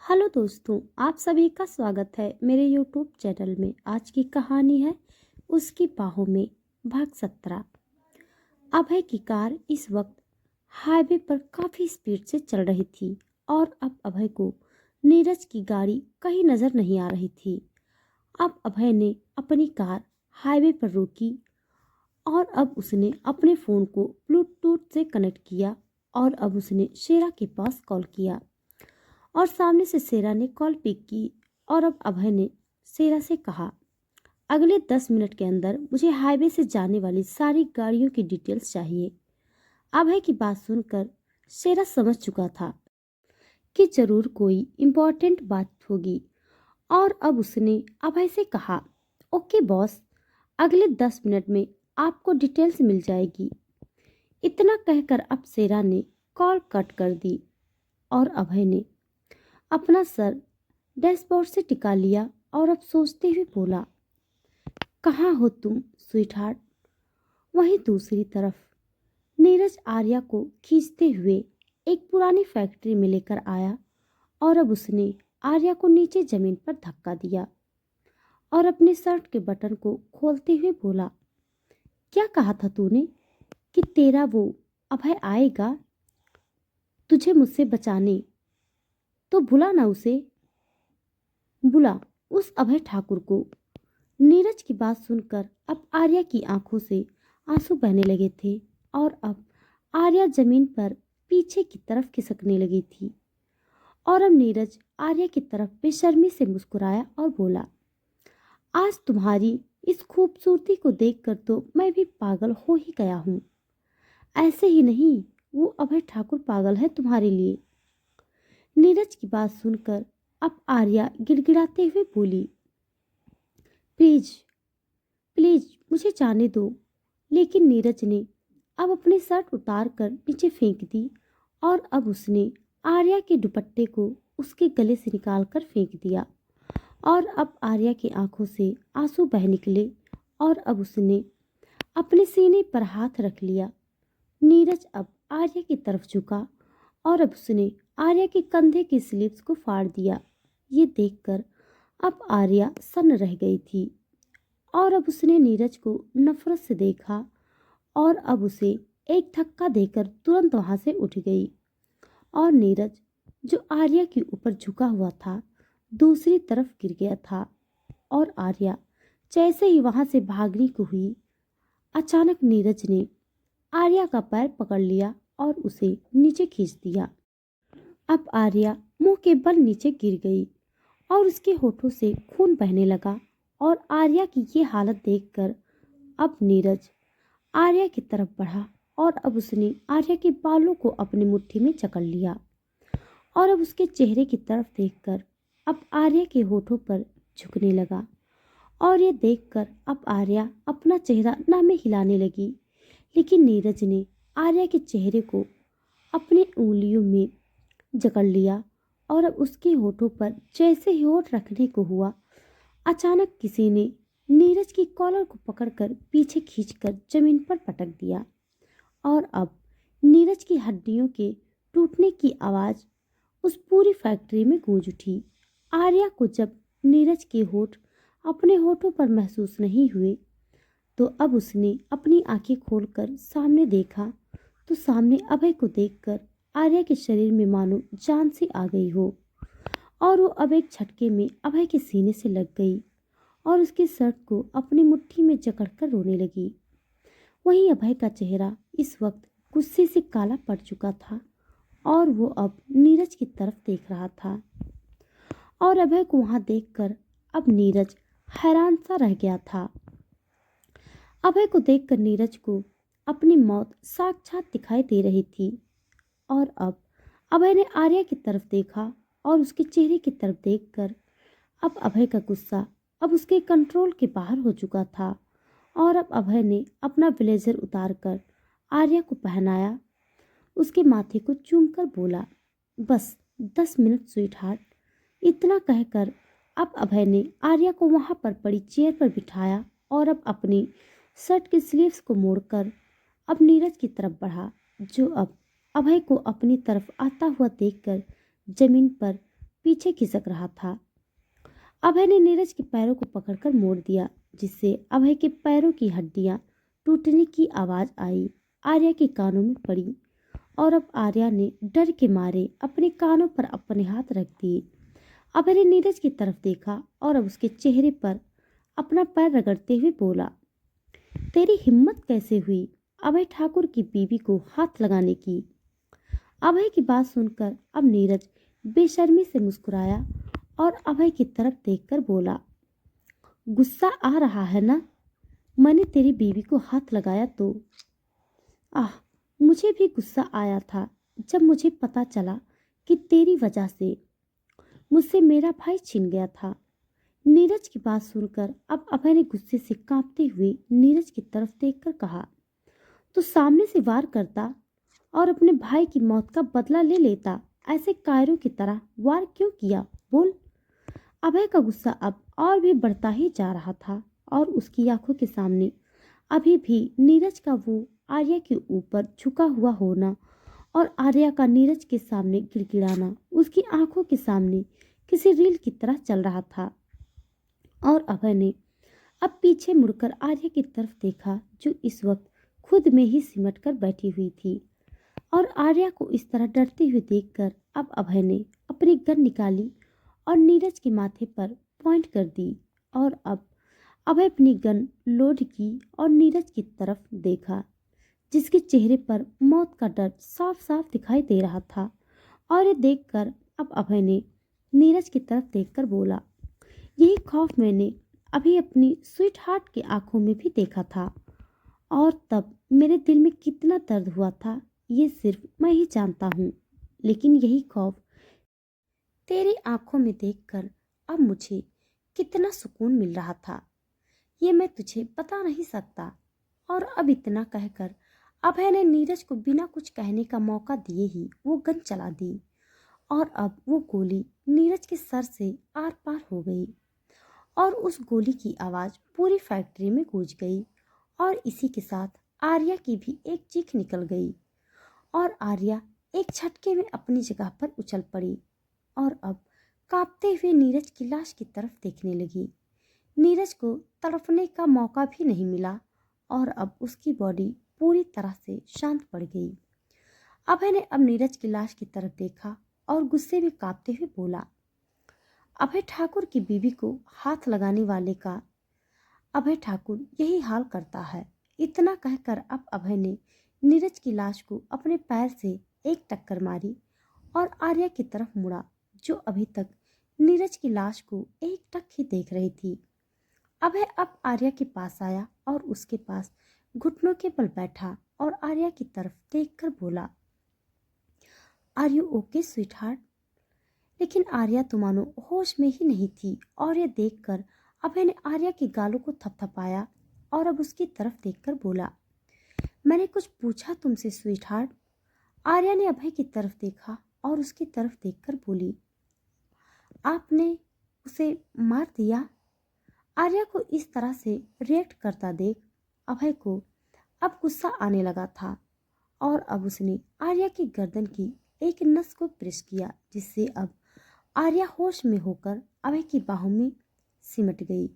Hello दोस्तों, आप सभी का स्वागत है मेरे यूट्यूब चैनल में। आज की कहानी है उसकी बाहों में, भाग 17। अभय की कार इस वक्त हाईवे पर काफी स्पीड से चल रही थी और अब अभय को नीरज की गाड़ी कहीं नजर नहीं आ रही थी। अब अभय ने अपनी कार हाईवे पर रोकी और अब उसने अपने फोन को ब्लूटूथ से कनेक्ट किया और अब उसने शेरा के पास कॉल किया और सामने से शेरा ने कॉल पिक की। और अब अभय ने शेरा से कहा, अगले 10 मिनट के अंदर मुझे हाईवे से जाने वाली सारी गाड़ियों की डिटेल्स चाहिए। अभय की बात सुनकर शेरा समझ चुका था कि जरूर कोई इम्पोर्टेंट बात होगी और अब उसने अभय से कहा, ओके बॉस, अगले 10 मिनट में आपको डिटेल्स मिल जाएगी। इतना कहकर अब शेरा ने कॉल कट कर दी और अभय ने अपना सर डैशबोर्ड से टिका लिया और अब सोचते हुए बोला, कहाँ हो तुम स्वीटहार्ट। वहीं दूसरी तरफ नीरज आर्या को खींचते हुए एक पुरानी फैक्ट्री में लेकर आया और अब उसने आर्या को नीचे जमीन पर धक्का दिया और अपने शर्ट के बटन को खोलते हुए बोला, क्या कहा था तूने कि तेरा वो अभय आएगा तुझे मुझसे बचाने? तो बुला ना उसे, बुला उस अभय ठाकुर को। नीरज की बात सुनकर अब आर्या की आंखों से आंसू बहने लगे थे और अब आर्या जमीन पर पीछे की तरफ खिसकने लगी थी और अब नीरज आर्या की तरफ बेशर्मी से मुस्कुराया और बोला, आज तुम्हारी इस खूबसूरती को देखकर तो मैं भी पागल हो ही गया हूँ। ऐसे ही नहीं, वो अभय ठाकुर पागल है तुम्हारे लिए। नीरज की बात सुनकर अब आर्या गिड़गिड़ाते हुए बोली, प्लीज प्लीज मुझे जाने दो। लेकिन नीरज ने अब अपनी शर्ट उतार कर नीचे फेंक दी और अब उसने आर्या के दुपट्टे को उसके गले से निकाल कर फेंक दिया और अब आर्या की आंखों से आंसू बह निकले और अब उसने अपने सीने पर हाथ रख लिया। नीरज अब आर्या की तरफ झुका और अब उसने आर्या के कंधे की स्लीव्स को फाड़ दिया। ये देखकर अब आर्या सन्न रह गई थी और अब उसने नीरज को नफरत से देखा और अब उसे एक धक्का देकर तुरंत वहां से उठ गई और नीरज जो आर्या के ऊपर झुका हुआ था दूसरी तरफ गिर गया था और आर्या जैसे ही वहां से भागने को हुई, अचानक नीरज ने आर्या का पैर पकड़ लिया और उसे नीचे खींच दिया। अब आर्या मुंह के बल नीचे गिर गई और उसके होठों से खून बहने लगा और आर्या की ये हालत देखकर अब नीरज आर्या की तरफ बढ़ा और अब उसने आर्या के बालों को अपनी मुट्ठी में जकड़ लिया और अब उसके चेहरे की तरफ देखकर अब आर्या के होठों पर झुकने लगा और ये देखकर अब आर्या अपना चेहरा ना में हिलाने लगी। लेकिन नीरज ने आर्या के चेहरे को अपनी उंगलियों में जकड़ लिया और अब उसके होठों पर जैसे ही होठ रखने को हुआ, अचानक किसी ने नीरज की कॉलर को पकड़कर पीछे खींचकर जमीन पर पटक दिया और अब नीरज की हड्डियों के टूटने की आवाज उस पूरी फैक्ट्री में गूंज उठी। आर्या को जब नीरज के होठ अपने होठों पर महसूस नहीं हुए तो अब उसने अपनी आंखें खोलकर सामने देखा तो सामने अभय को देखकर आर्या के शरीर में मानो जान सी आ गई हो और वो अब एक झटके में अभय के सीने से लग गई और उसकी शर्ट को अपनी मुट्ठी में जकड़कर रोने लगी। वहीं अभय का चेहरा इस वक्त गुस्से से काला पड़ चुका था और वो अब नीरज की तरफ देख रहा था और अभय को वहां देखकर अब नीरज हैरान सा रह गया था। अभय को देखकर नीरज को अपनी मौत साक्षात दिखाई दे रही थी और अब अभय ने आर्या की तरफ देखा और उसके चेहरे की तरफ देखकर अब अभय का गुस्सा अब उसके कंट्रोल के बाहर हो चुका था और अब अभय ने अपना ब्लेजर उतारकर आर्या को पहनाया, उसके माथे को चूमकर बोला, बस 10 मिनट स्वीटहार्ट। इतना कहकर अब अभय ने आर्या को वहां पर पड़ी चेयर पर बिठाया और अब अपनी शर्ट के स्लीव्स को मोड़कर अब नीरज की तरफ बढ़ा जो अब अभय को अपनी तरफ आता हुआ देखकर जमीन पर पीछे खिसक रहा था। अभय ने नीरज के पैरों को पकड़कर मोड़ दिया, जिससे अभय के पैरों की हड्डियां टूटने की आवाज आई। आर्या के कानों में पड़ी और अब आर्या ने डर के मारे अपने कानों पर अपने हाथ रख दिए। अभय ने नीरज की तरफ देखा और अब उसके चेहरे पर अपना पैर रगड़ते हुए बोला, तेरी हिम्मत कैसे हुई अभय ठाकुर की बीवी को हाथ लगाने की? अभय की बात सुनकर अब नीरज बेशर्मी से मुस्कुराया और अभय की तरफ देखकर बोला, गुस्सा आ रहा है ना? मैंने तेरी बीवी को हाथ लगाया तो? आह, मुझे भी गुस्सा आया था जब मुझे पता चला कि तेरी वजह से मुझसे मेरा भाई छिन गया था। नीरज की बात सुनकर अब अभय ने गुस्से से कांपते हुए नीरज की तरफ देखकर कहा, तो सामने से वार करता और अपने भाई की मौत का बदला ले लेता। ऐसे कायरों की तरह वार क्यों किया, बोल? अभय का गुस्सा अब और भी बढ़ता ही जा रहा था और उसकी आंखों के सामने अभी भी नीरज का वो आर्या के ऊपर झुका हुआ होना और आर्या का नीरज के सामने गिड़गिड़ाना उसकी आंखों के सामने किसी रील की तरह चल रहा था। और अभय ने अब पीछे मुड़कर आर्या की तरफ देखा, जो इस वक्त खुद में ही सिमट कर बैठी हुई थी। और आर्या को इस तरह डरते हुए देखकर अब अभय ने अपनी गन निकाली और नीरज के माथे पर पॉइंट कर दी। और अब अभय अपनी गन लोड की और नीरज की तरफ देखा, जिसके चेहरे पर मौत का डर साफ साफ दिखाई दे रहा था। और ये देखकर अब अभय ने नीरज की तरफ देखकर बोला, यही खौफ मैंने अभी अपनी स्वीट हार्ट की आंखों में भी देखा था, और तब मेरे दिल में कितना दर्द हुआ था ये सिर्फ मैं ही जानता हूँ। लेकिन यही खौफ तेरी आंखों में देखकर अब मुझे कितना सुकून मिल रहा था, ये मैं तुझे बता नहीं सकता। और अब इतना कहकर अभय ने नीरज को बिना कुछ कहने का मौका दिए ही वो गन चला दी। और अब वो गोली नीरज के सर से आर पार हो गई और उस गोली की आवाज पूरी फैक्ट्री में गूंज गई। और इसी के साथ आर्या की भी एक चीख निकल गई और आर्या एक झटके में अपनी जगह पर उछल पड़ी और अब कांपते हुए नीरज की लाश की तरफ देखने लगी। नीरज को तड़पने का मौका भी नहीं मिला और अब उसकी बॉडी पूरी तरह से शांत पड़ गई। अभय ने अब नीरज की लाश की तरफ देखा और गुस्से में कांपते हुए बोला, अभय ठाकुर की बीवी को हाथ लगाने वाले का अभय ठाकुर यही हाल करता है। इतना कहकर अब अभय ने नीरज की लाश को अपने पैर से एक टक्कर मारी और आर्या की तरफ मुड़ा, जो अभी तक नीरज की लाश को एक टक ही देख रही थी। अभय अब आर्या के पास आया और उसके पास घुटनों के बल बैठा और आर्या की तरफ देखकर बोला, are you okay sweet heart? लेकिन आर्या तो मानो होश में ही नहीं थी और ये देखकर अभय ने आर्या के गालों को थपथपाया और अब उसकी तरफ देखकर बोला, मैंने कुछ पूछा तुमसे स्वीट हार्ट? आर्या ने अभय की तरफ देखा और उसकी तरफ देखकर बोली, आपने उसे मार दिया? आर्या को इस तरह से रिएक्ट करता देख अभय को अब गुस्सा आने लगा था और अब उसने आर्या की गर्दन की एक नस को प्रेस किया, जिससे अब आर्या होश में होकर अभय की बाहों में सिमट गई।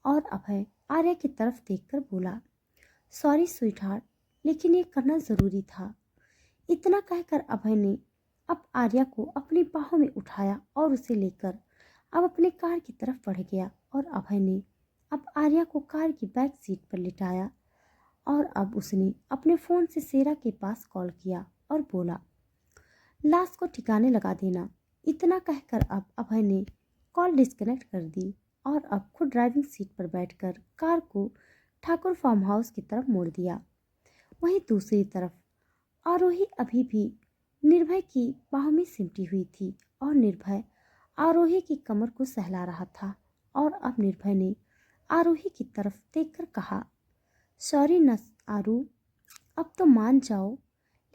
और अभय आर्या की तरफ देखकर बोला, सॉरी स्वीट हार्ट, लेकिन ये करना ज़रूरी था। इतना कहकर अभय ने अब आर्या को अपनी बाहों में उठाया और उसे लेकर अब अपने कार की तरफ बढ़ गया। और अभय ने अब आर्या को कार की बैक सीट पर लिटाया और अब उसने अपने फ़ोन से सेरा के पास कॉल किया और बोला, लाश को ठिकाने लगा देना। इतना कहकर अब अभय ने कॉल डिस्कनेक्ट कर दी और अब खुद ड्राइविंग सीट पर बैठकर कार को ठाकुर फार्म हाउस की तरफ मोड़ दिया। वहीं दूसरी तरफ आरोही अभी भी निर्भय की बाहों में सिमटी हुई थी और निर्भय आरोही की कमर को सहला रहा था। और अब निर्भय ने आरोही की तरफ देखकर कहा, सॉरी नस आरू, अब तो मान जाओ।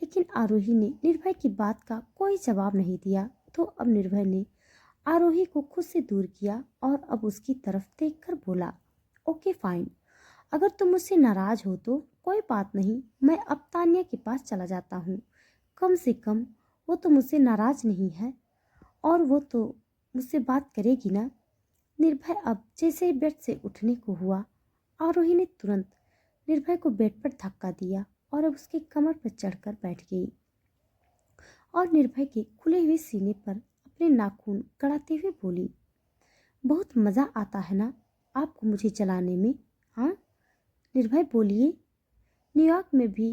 लेकिन आरोही ने निर्भय की बात का कोई जवाब नहीं दिया। तो अब निर्भय ने आरोही को खुद से दूर किया और अब उसकी तरफ देखकर बोला, ओके फाइन, अगर तुम मुझसे नाराज हो तो कोई बात नहीं, मैं अब तान्या के पास चला जाता हूँ। कम से कम वो तो मुझसे नाराज नहीं है और वो तो मुझसे बात करेगी ना? निर्भय अब जैसे ही बेड से उठने को हुआ, आरोही ने तुरंत निर्भय को बेड पर धक्का दिया और अब उसके कमर पर चढ़कर बैठ गई और निर्भय के खुले हुए सीने पर अपने नाखून गड़ाते हुए बोली, बहुत मज़ा आता है ना आपको मुझे जलाने में? हाँ, निर्भय बोलिए। न्यूयॉर्क में भी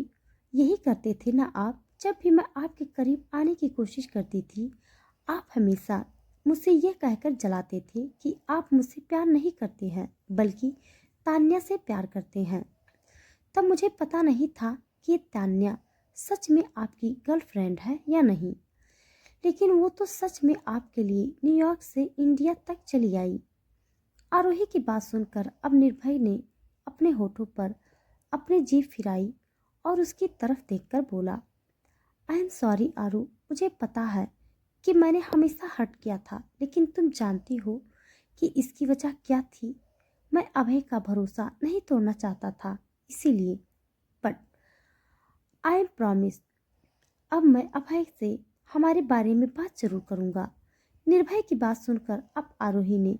यही करते थे ना आप? जब भी मैं आपके करीब आने की कोशिश करती थी, आप हमेशा मुझसे यह कहकर जलाते थे कि आप मुझसे प्यार नहीं करते हैं, बल्कि तान्या से प्यार करते हैं। तब मुझे पता नहीं था कि तान्या सच में आपकी गर्लफ्रेंड है या नहीं, लेकिन वो तो सच में आपके लिए न्यूयॉर्क से इंडिया तक चली आई। आरोही की बात सुनकर अब निर्भय ने अपने होठों पर अपनी जीभ फिराई और उसकी तरफ देखकर बोला, आई एम सॉरी आरू, मुझे पता है कि मैंने हमेशा हर्ट किया था, लेकिन तुम जानती हो कि इसकी वजह क्या थी? मैं अभय का भरोसा नहीं तोड़ना चाहता था, इसीलिए। बट आई एम प्रॉमिस, अब मैं अभय से हमारे बारे में बात जरूर करूंगा। निर्भय की बात सुनकर अब आरोही ने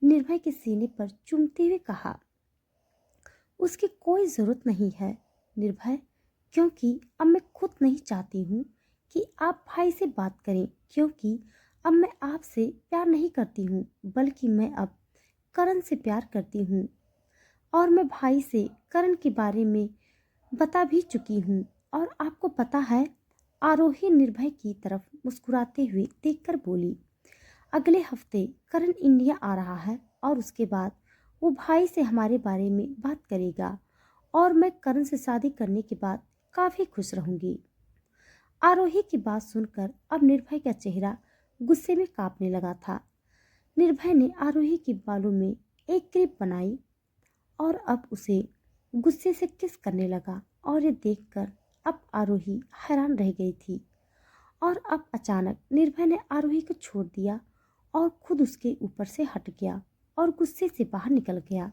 निर्भय के सीने पर चूमते हुए कहा, उसकी कोई ज़रूरत नहीं है निर्भय, क्योंकि अब मैं खुद नहीं चाहती हूँ कि आप भाई से बात करें, क्योंकि अब मैं आपसे प्यार नहीं करती हूँ, बल्कि मैं अब करण से प्यार करती हूँ और मैं भाई से करण के बारे में बता भी चुकी हूँ। और आपको पता है, आरोही निर्भय की तरफ मुस्कुराते हुए देखकर बोली, अगले हफ्ते करण इंडिया आ रहा है और उसके बाद वो भाई से हमारे बारे में बात करेगा और मैं करण से शादी करने के बाद काफ़ी खुश रहूंगी। आरोही की बात सुनकर अब निर्भय का चेहरा गुस्से में कांपने लगा था। निर्भय ने आरोही के बालों में एक क्लिप बनाई और अब उसे गुस्से से किस करने लगा और ये देखकर अब आरोही हैरान रह गई थी। और अब अचानक निर्भय ने आरोही को छोड़ दिया और खुद उसके ऊपर से हट गया और गुस्से से बाहर निकल गया।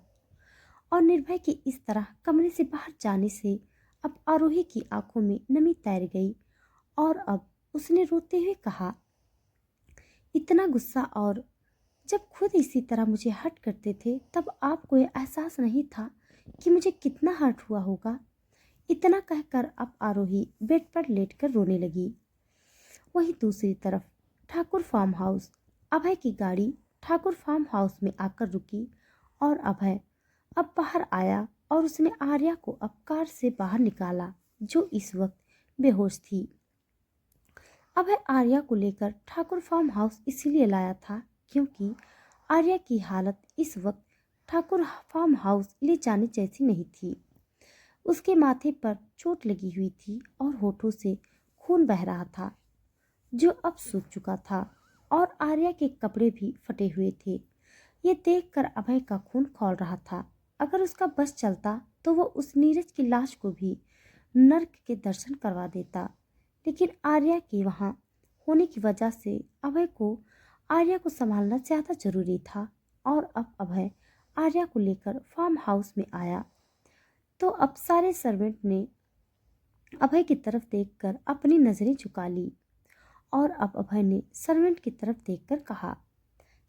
और निर्भय के इस तरह कमरे से बाहर जाने से अब आरोही की आंखों में नमी तैर गई और अब उसने रोते हुए कहा, इतना गुस्सा, और जब खुद इसी तरह मुझे हर्ट करते थे तब आपको ये एहसास नहीं था कि मुझे कितना हर्ट हुआ होगा? इतना कहकर अब आरोही बेड पर लेटकर रोने लगी। वहीं दूसरी तरफ ठाकुर फार्म हाउस, अभय की गाड़ी ठाकुर फार्म हाउस में आकर रुकी और अभय अब बाहर आया और उसने आर्या को अब कार से बाहर निकाला, जो इस वक्त बेहोश थी। अभय आर्या को लेकर ठाकुर फार्म हाउस इसीलिए लाया था क्योंकि आर्या की हालत इस वक्त ठाकुर फार्म हाउस ले जाने जैसी नहीं थी। उसके माथे पर चोट लगी हुई थी और होठों से खून बह रहा था, जो अब सूख चुका था, और आर्या के कपड़े भी फटे हुए थे। ये देखकर अभय का खून खौल रहा था। अगर उसका बस चलता तो वो उस नीरज की लाश को भी नर्क के दर्शन करवा देता, लेकिन आर्या के वहाँ होने की वजह से अभय को आर्या को संभालना ज़्यादा जरूरी था। और अब अभय आर्या को लेकर फार्म हाउस में आया तो अब सारे सर्वेंट ने अभय की तरफ देखकर अपनी नजरें झुका ली और अब अभय ने सर्वेंट की तरफ देखकर कहा,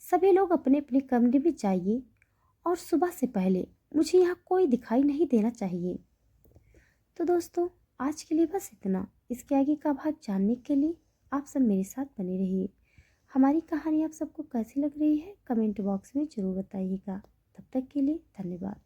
सभी लोग अपने अपने कमरे में जाइए और सुबह से पहले मुझे यहाँ कोई दिखाई नहीं देना चाहिए। तो दोस्तों, आज के लिए बस इतना। इसके आगे का भाग जानने के लिए आप सब मेरे साथ बने रहिए। हमारी कहानी आप सबको कैसी लग रही है कमेंट बॉक्स में ज़रूर बताइएगा। तब तक के लिए धन्यवाद।